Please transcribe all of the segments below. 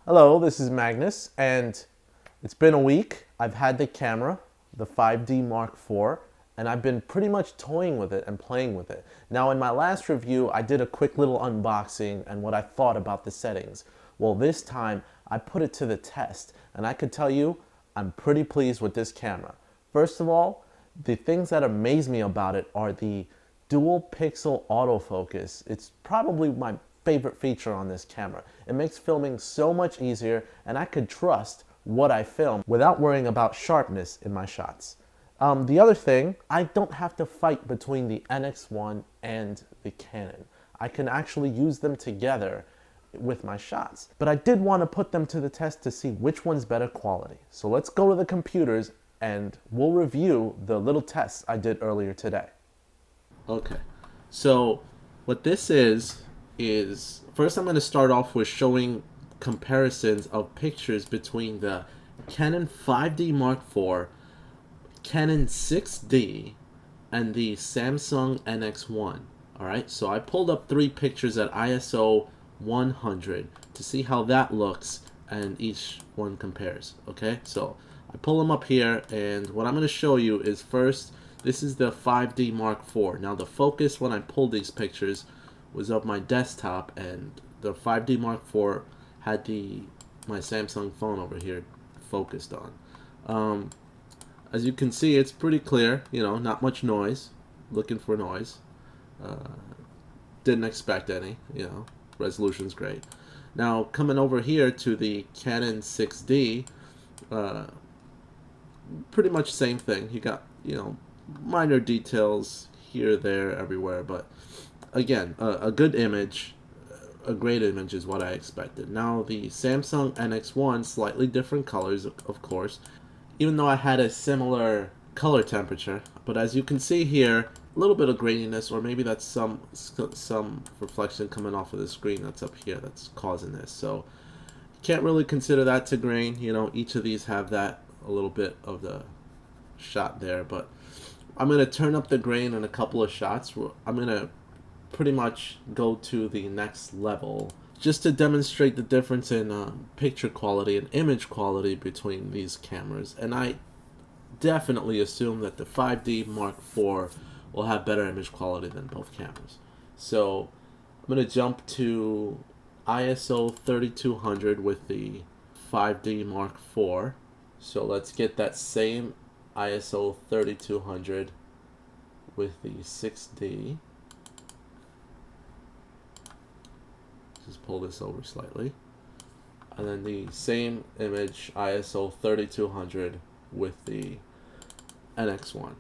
Hello, this is Magnus, and it's been a week. I've had the camera, the 5D Mark IV, and I've been pretty much toying with it and playing with it. Now, in my last review, I did a quick little unboxing and what I thought about the settings. Well, this time, I put it to the test, and I could tell you, I'm pretty pleased with this camera. First of all, the things that amaze me about it are the dual pixel autofocus. It's probably my favorite feature on this camera. It makes filming so much easier, and I could trust what I film without worrying about sharpness in my shots. The other thing, I don't have to fight between the NX1 and the Canon. I can actually use them together with my shots. But I did want to put them to the test to see which one's better quality. So let's go to the computers and we'll review the little tests I did earlier today. Okay, so what this is first I'm going to start off with showing comparisons of pictures between the Canon 5D Mark IV, Canon 6D, and the Samsung NX1. Alright, so I pulled up 3 pictures at ISO 100 to see how that looks and each one compares. Okay, so I pull them up here, and what I'm going to show you is first, this is the 5D Mark IV. Now the focus when I pulled these pictures was of my desktop, and the 5D Mark IV had my Samsung phone over here focused on. As you can see, it's pretty clear, not much noise. Looking for noise. Didn't expect any, resolution's great. Now coming over here to the Canon 6D, pretty much same thing. You got, minor details here, there, everywhere, but again, a good image, a great image is what I expected. Now the Samsung NX1, slightly different colors, of course, even though I had a similar color temperature, but as you can see here, a little bit of graininess, or maybe that's some reflection coming off of the screen that's up here that's causing this. So can't really consider that to grain. Each of these have that a little bit of the shot there, but I'm going to turn up the grain in a couple of shots. I'm going to pretty much go to the next level just to demonstrate the difference in picture quality and image quality between these cameras. And I definitely assume that the 5D Mark IV will have better image quality than both cameras. So I'm going to jump to ISO 3200 with the 5D Mark IV. So let's get that same ISO 3200 with the 6D. Just pull this over slightly. And then the same image, ISO 3200 with the NX1.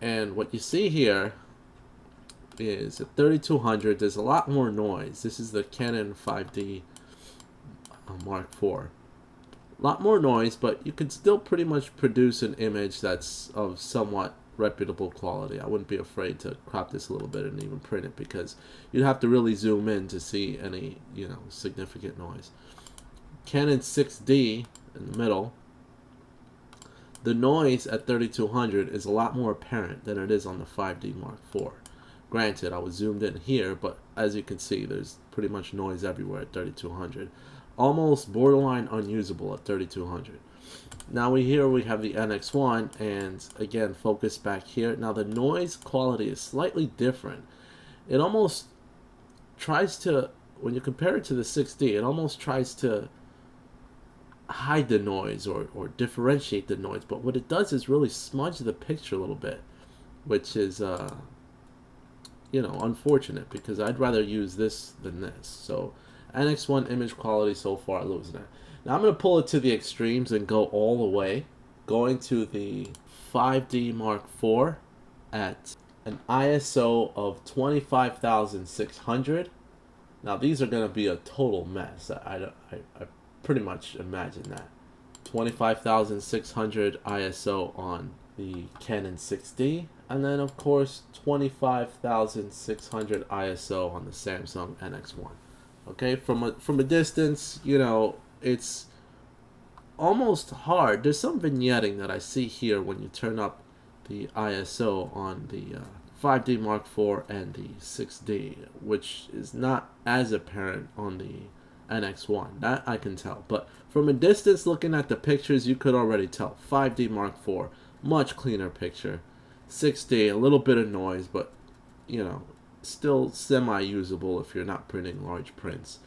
And what you see here is at 3200, there's a lot more noise. This is the Canon 5D Mark IV. A lot more noise, but you can still pretty much produce an image that's of somewhat reputable quality. I wouldn't be afraid to crop this a little bit and even print it, because you'd have to really zoom in to see any, significant noise. Canon 6D in the middle, the noise at 3200 is a lot more apparent than it is on the 5D Mark IV. Granted, I was zoomed in here, but as you can see, there's pretty much noise everywhere at 3200. Almost borderline unusable at 3200. Now we have the NX1, and again, focus back here. Now the noise quality is slightly different. It almost tries to, when you compare it to the 6D, it almost tries to hide the noise or differentiate the noise, but what it does is really smudge the picture a little bit, which is unfortunate, because I'd rather use this than this. So NX1 image quality so far losing it. Now I'm going to pull it to the extremes and go all the way, going to the 5D Mark IV at an ISO of 25,600. Now these are going to be a total mess. I pretty much imagine that. 25,600 ISO on the Canon 6D, and then of course 25,600 ISO on the Samsung NX1. Okay, from a distance, it's almost hard. There's some vignetting that I see here when you turn up the ISO on the 5D Mark IV and the 6D, which is not as apparent on the NX1. That I can tell. But from a distance, looking at the pictures, you could already tell. 5D Mark IV, much cleaner picture. 6D, a little bit of noise, but, you know, still semi-usable if you're not printing large prints.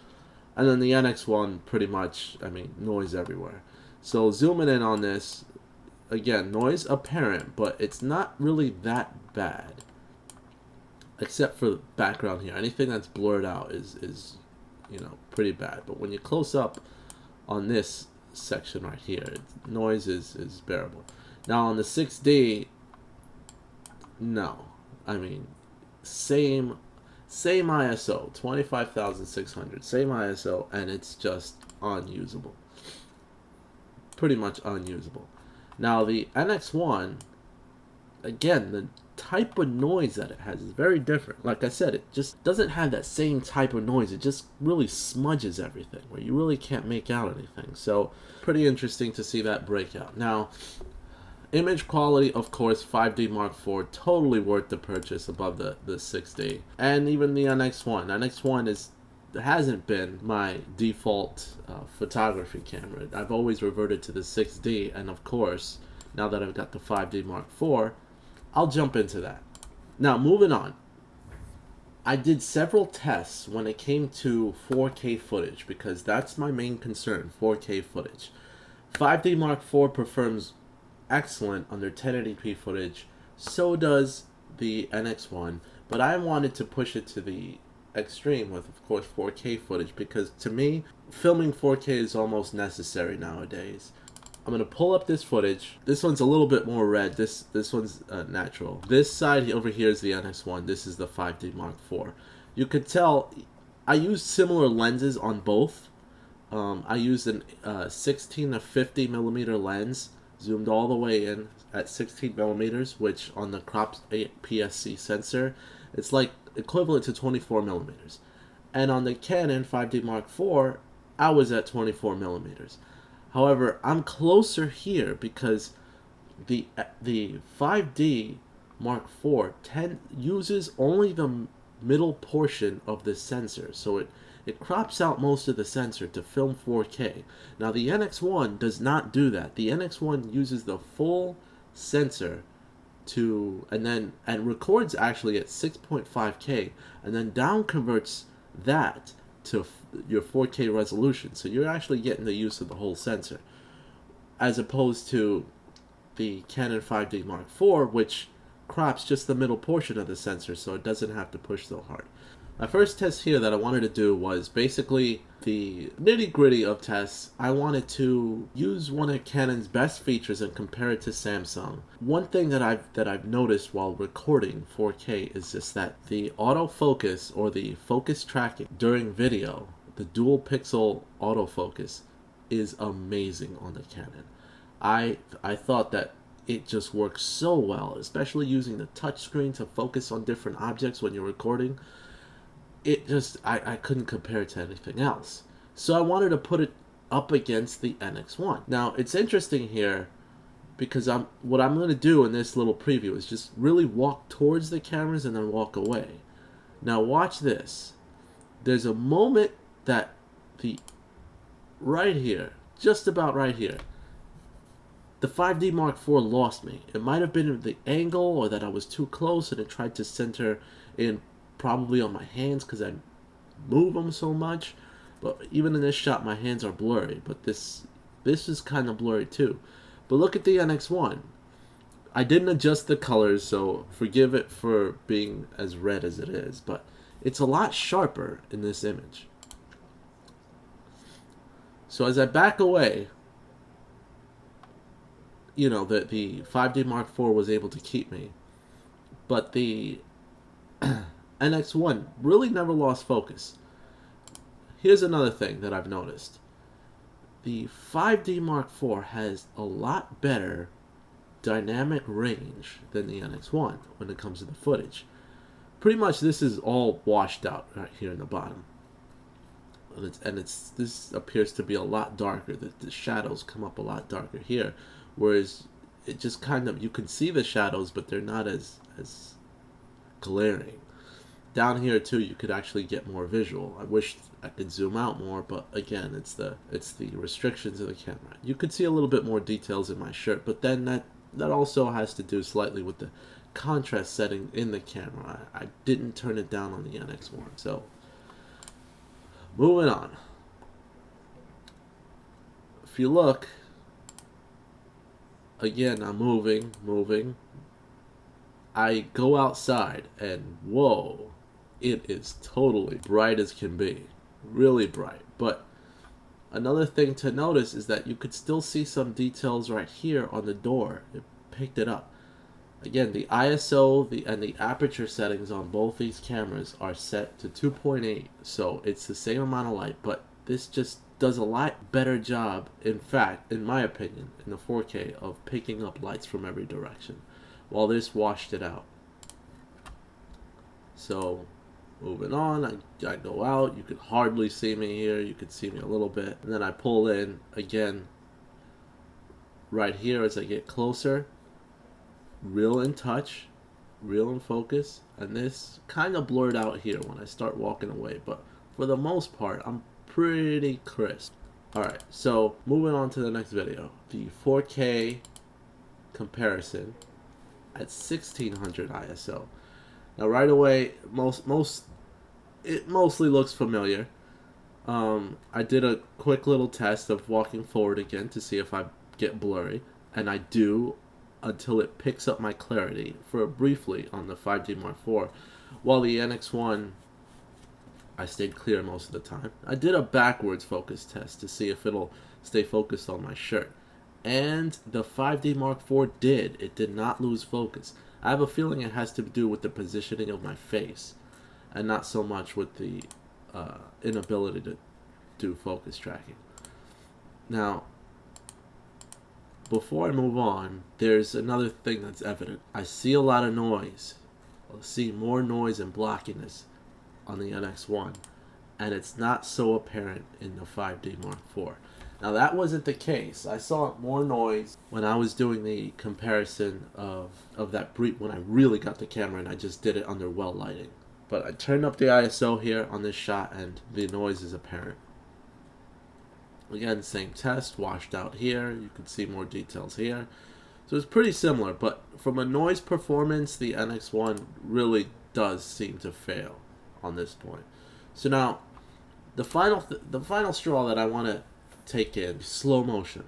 And then the NX1, pretty much, I mean, noise everywhere. So zooming in on this, again, noise apparent, but it's not really that bad. Except for the background here. Anything that's blurred out is you know, pretty bad. But when you close up on this section right here, noise is bearable. Now on the 6D, no. I mean, same ISO, 25,600, same ISO, and it's just unusable. Pretty much unusable. Now the NX1, again, the type of noise that it has is very different. Like I said, it just doesn't have that same type of noise. It just really smudges everything, where you really can't make out anything. So pretty interesting to see that breakout. Now, image quality, of course, 5D Mark IV, totally worth the purchase above the 6D. And even the NX1. NX1 hasn't been my default photography camera. I've always reverted to the 6D, and of course, now that I've got the 5D Mark IV, I'll jump into that. Now, moving on. I did several tests when it came to 4K footage, because that's my main concern, 4K footage. 5D Mark IV performs excellent under 1080p footage. So does the NX1, but I wanted to push it to the extreme with, of course, 4K footage, because to me, filming 4K is almost necessary nowadays. I'm going to pull up this footage. This one's a little bit more red. This one's natural. This side over here is the NX1. This is the 5D Mark IV. You could tell I used similar lenses on both. I used a 16 to 50 millimeter lens, zoomed all the way in at 16 millimeters, which on the cropped APS-C sensor, it's like equivalent to 24 millimeters. And on the Canon 5D Mark IV, I was at 24 millimeters. However, I'm closer here because the 5D Mark IV uses only the middle portion of the sensor, so it crops out most of the sensor to film 4K. Now the NX1 does not do that. The NX1 uses the full sensor and records actually at 6.5K, and then down converts that to your 4K resolution. So you're actually getting the use of the whole sensor, as opposed to the Canon 5D Mark IV, which crops just the middle portion of the sensor, so it doesn't have to push so hard. My first test here that I wanted to do was basically the nitty-gritty of tests. I wanted to use one of Canon's best features and compare it to Samsung. One thing that I've noticed while recording 4K is just that the autofocus, or the focus tracking during video, the dual pixel autofocus, is amazing on the Canon. I thought that it just works so well, especially using the touchscreen to focus on different objects when you're recording. It just, I couldn't compare it to anything else. So I wanted to put it up against the NX1. Now, it's interesting here because what I'm going to do in this little preview is just really walk towards the cameras and then walk away. Now, watch this. There's a moment that right here, just about right here, the 5D Mark IV lost me. It might have been the angle, or that I was too close and it tried to center in probably on my hands because I move them so much. But even in this shot, my hands are blurry. But this is kind of blurry too. But look at the NX1. I didn't adjust the colors, so forgive it for being as red as it is. But it's a lot sharper in this image. So as I back away, you know, the 5D Mark IV was able to keep me. But the NX1 really never lost focus. Here's another thing that I've noticed. The 5D Mark IV has a lot better dynamic range than the NX1 when it comes to the footage. Pretty much this is all washed out right here in the bottom. And this appears to be a lot darker. The shadows come up a lot darker here. Whereas it just kind of, you can see the shadows, but they're not as glaring. down here too, you could actually get more visual. I wish I could zoom out more, but again, it's the restrictions of the camera. You could see a little bit more details in my shirt, but then that also has to do slightly with the contrast setting in the camera. I didn't turn it down on the NX1. So moving on. If you look, again, I'm moving. I go outside and whoa, it is totally bright as can be. Really bright. But another thing to notice is that you could still see some details right here on the door. It picked it up. Again, the ISO and the aperture settings on both these cameras are set to 2.8, so it's the same amount of light, but this just does a lot better job, in fact, in my opinion, in the 4K, of picking up lights from every direction, while this washed it out. So, moving on, I go out, you could hardly see me here, you could see me a little bit, and then I pull in, again, right here as I get closer, real in touch, real in focus, and this kind of blurred out here when I start walking away, but for the most part, I'm pretty crisp. Alright, so moving on to the next video, the 4K comparison at 1600 ISO. Now right away, it mostly looks familiar. I did a quick little test of walking forward again to see if I get blurry, and I do, until it picks up my clarity for briefly on the 5D Mark IV, while the NX1 I stayed clear most of the time. I did a backwards focus test to see if it'll stay focused on my shirt, and the 5D Mark IV did. It did not lose focus. I have a feeling it has to do with the positioning of my face and not so much with the inability to do focus tracking. Now, before I move on, there's another thing that's evident. I see a lot of noise. I see more noise and blockiness on the NX1, and it's not so apparent in the 5D Mark IV. Now that wasn't the case. I saw more noise when I was doing the comparison of that brief, when I really got the camera and I just did it under well lighting. But I turned up the ISO here on this shot and the noise is apparent. Again, same test, washed out here. You can see more details here. So it's pretty similar, but from a noise performance, the NX1 really does seem to fail on this point. So now, the final straw that I want to take in, slow motion.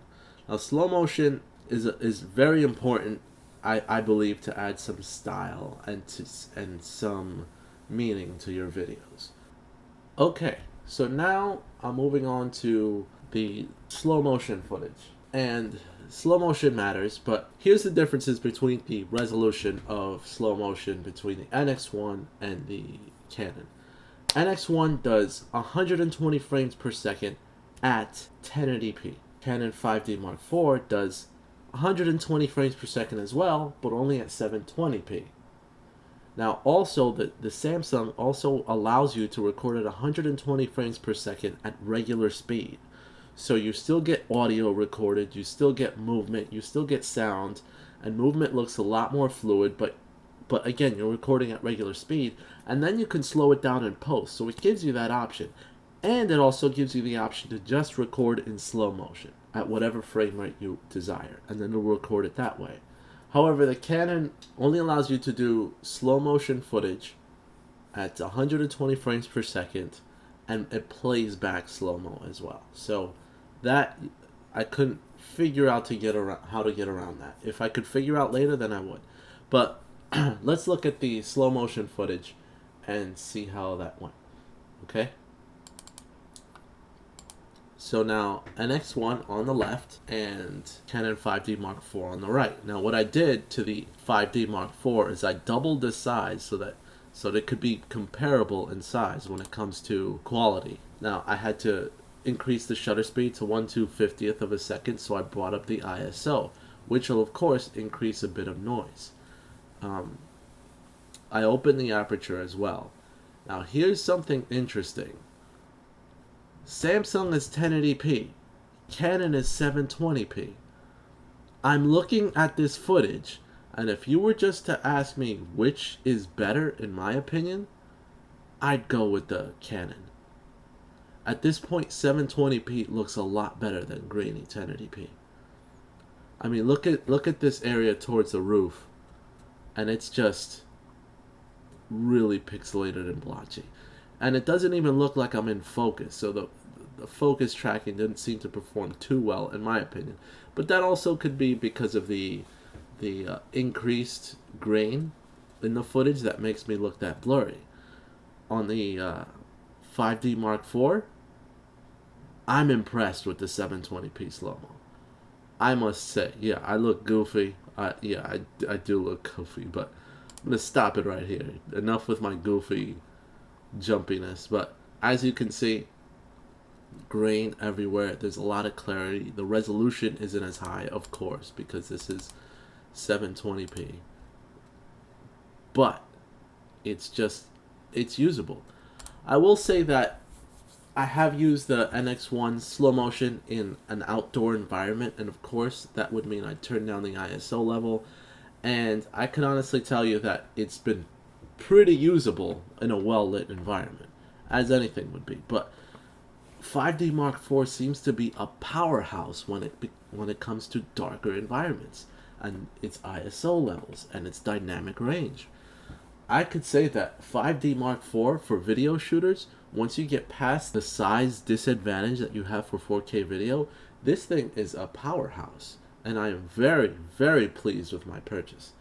Now, slow motion is very important, I believe, to add some style and some meaning to your videos. Okay, so now I'm moving on to the slow motion footage. And slow motion matters, but here's the differences between the resolution of slow motion between the NX1 and the Canon. NX1 does 120 frames per second at 1080p. Canon 5D Mark IV does 120 frames per second as well, but only at 720p. Now also, the Samsung also allows you to record at 120 frames per second at regular speed. So you still get audio recorded, you still get movement, you still get sound, and movement looks a lot more fluid, but again, you're recording at regular speed, and then you can slow it down in post. So it gives you that option. And it also gives you the option to just record in slow motion at whatever frame rate you desire, and then it'll record it that way. However, the Canon only allows you to do slow motion footage at 120 frames per second, and it plays back slow-mo as well. So that, I couldn't figure out how to get around that. If I could figure out later, then I would. But let's look at the slow motion footage and see how that went. Okay? So now NX1 on the left and Canon 5D Mark IV on the right. Now what I did to the 5D Mark IV is I doubled the size so that it could be comparable in size when it comes to quality. Now I had to increase the shutter speed to 1/250th of a second, so I brought up the ISO, which will of course increase a bit of noise. I opened the aperture as well. Now here's something interesting. Samsung is 1080p, Canon is 720p. I'm looking at this footage, and if you were just to ask me which is better in my opinion, I'd go with the Canon. At this point, 720p looks a lot better than grainy 1080p. I mean, look at this area towards the roof, and it's just really pixelated and blotchy. And it doesn't even look like I'm in focus, so the focus tracking didn't seem to perform too well, in my opinion. But that also could be because of the increased grain in the footage that makes me look that blurry. On the 5D Mark IV, I'm impressed with the 720p slow-mo. I must say, yeah, I look goofy. I do look goofy, but I'm going to stop it right here. Enough with my goofy jumpiness. But as you can see, grain everywhere. There's a lot of clarity. The resolution isn't as high, of course, because this is 720p. But it's usable. I will say that I have used the NX1 slow motion in an outdoor environment, and of course that would mean I turn down the ISO level, and I can honestly tell you that it's been pretty usable in a well-lit environment, as anything would be. But 5D Mark IV seems to be a powerhouse when it comes to darker environments, and its ISO levels, and its dynamic range. I could say that 5D Mark IV for video shooters, once you get past the size disadvantage that you have for 4K video, this thing is a powerhouse. And I am very, very pleased with my purchase.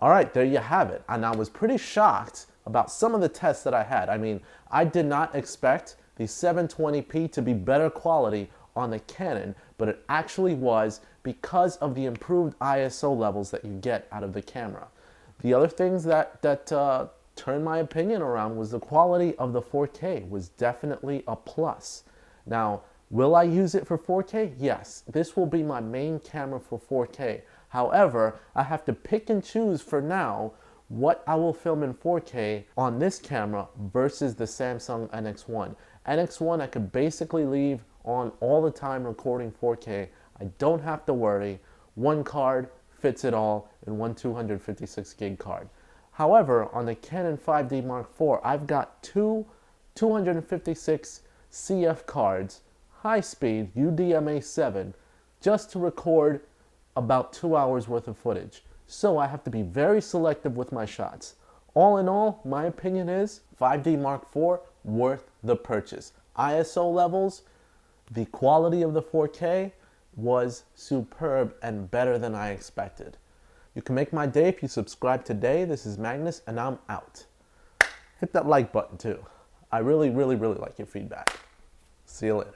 Alright, there you have it. And I was pretty shocked about some of the tests that I had. I mean, I did not expect the 720p to be better quality on the Canon, but it actually was because of the improved ISO levels that you get out of the camera. The other things that turned my opinion around was the quality of the 4K was definitely a plus. Now, will I use it for 4K? Yes, this will be my main camera for 4K. However, I have to pick and choose for now what I will film in 4K on this camera versus the Samsung NX1. NX1 I could basically leave on all the time recording 4K. I don't have to worry. One card fits it all in one 256 gig card. However, on the Canon 5D Mark IV, I've got two 256 CF cards, high-speed UDMA7, just to record about 2 hours worth of footage. So I have to be very selective with my shots. All in all, my opinion is 5D Mark IV worth the purchase. ISO levels, the quality of the 4K was superb and better than I expected. You can make my day if you subscribe today. This is Magnus, and I'm out. Hit that like button too. I really, really, really like your feedback. See you later.